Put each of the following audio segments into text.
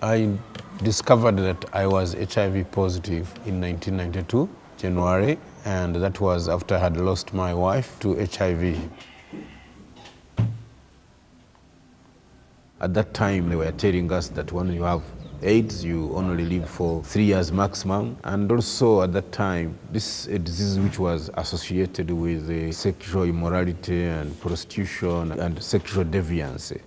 I discovered that I was HIV positive in 1992, January, and that was after I had lost my wife to HIV. At that time, they were telling us that when you have AIDS, you only live for 3 years maximum. And also at that time, this is a disease which was associated with sexual immorality and prostitution and sexual deviance.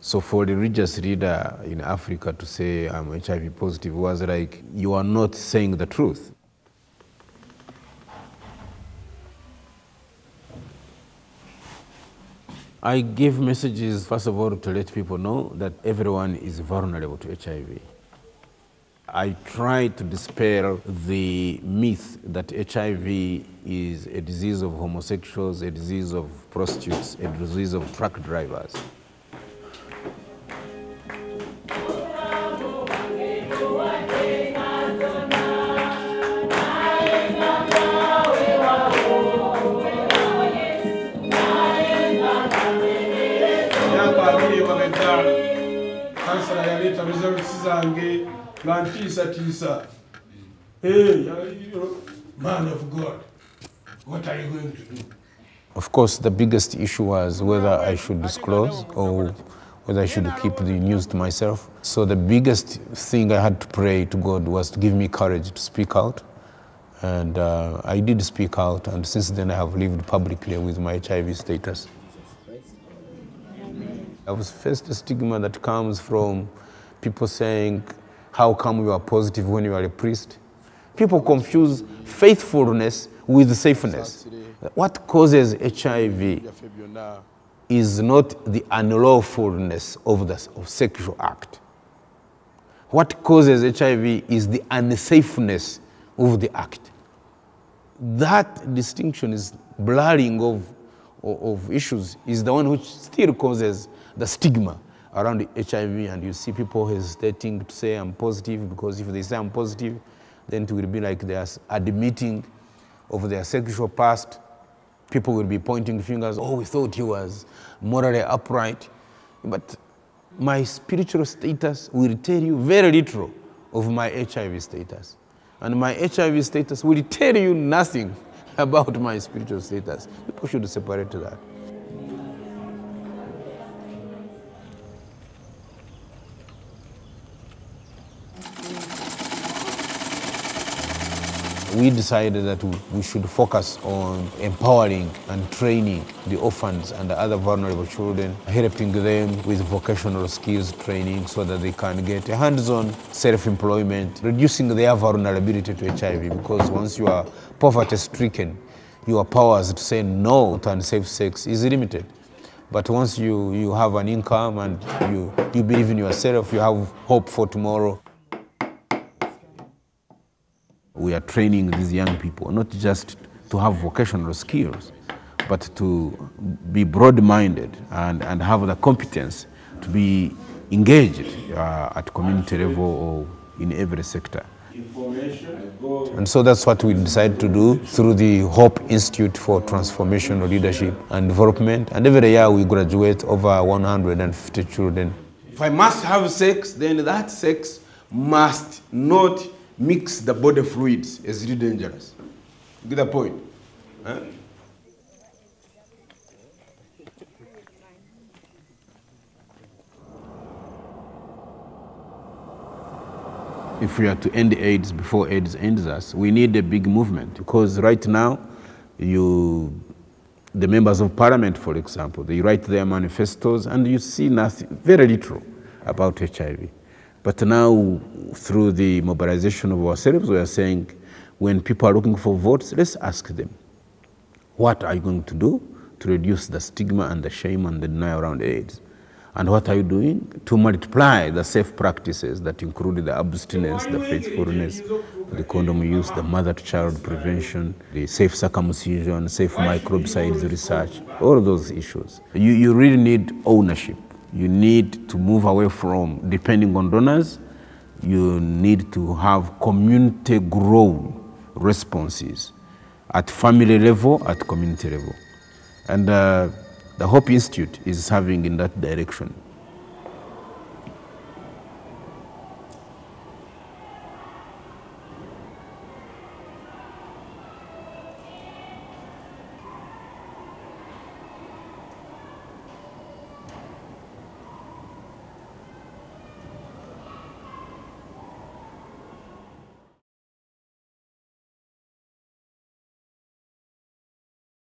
So for the religious leader in Africa to say I'm HIV positive was like, you are not saying the truth. I give messages, first of all, to let people know that everyone is vulnerable to HIV. I try to dispel the myth that HIV is a disease of homosexuals, a disease of prostitutes, a disease of truck drivers. Hey, man of God, what are you going to do? Of course, the biggest issue was whether I should disclose or whether I should keep the news to myself. So the biggest thing I had to pray to God was to give me courage to speak out. And I did speak out, and since then I have lived publicly with my HIV status. I was faced a stigma that comes from people saying, how come you are positive when you are a priest? People confuse faithfulness with safeness. What causes HIV is not the unlawfulness of sexual act. What causes HIV is the unsafeness of the act. That distinction is blurring of issues is the one which still causes the stigma around HIV, and you see people hesitating to say I'm positive, because if they say I'm positive, then it will be like they are admitting of their sexual past. People will be pointing fingers, oh, we thought he was morally upright. But my spiritual status will tell you very little of my HIV status. And my HIV status will tell you nothing about my spiritual status. People should separate that. We decided that we should focus on empowering and training the orphans and the other vulnerable children, helping them with vocational skills training so that they can get a hands-on self-employment, reducing their vulnerability to HIV, because once you are poverty-stricken, your powers to say no to unsafe sex is limited. But once you have an income and you believe in yourself, you have hope for tomorrow. We are training these young people, not just to have vocational skills, but to be broad-minded and have the competence to be engaged at community level or in every sector. And so that's what we decided to do through the Hope Institute for Transformational Leadership and Development. And every year we graduate over 150 children. If I must have sex, then that sex must not mix the body fluids. It's really dangerous. Get the point? Huh? If we are to end AIDS before AIDS ends us, we need a big movement, because right now, the members of parliament, for example, they write their manifestos and you see nothing, very little about HIV. But now, through the mobilization of ourselves, we are saying, when people are looking for votes, let's ask them, what are you going to do to reduce the stigma and the shame and the denial around AIDS? And what are you doing to multiply the safe practices that include the abstinence, the faithfulness, the condom use, the mother-to-child prevention, the safe circumcision, safe microbicides research, all of those issues. You really need ownership. You need to move away from depending on donors. You need to have community-grown responses at family level, at community level. And the Hope Institute is serving in that direction.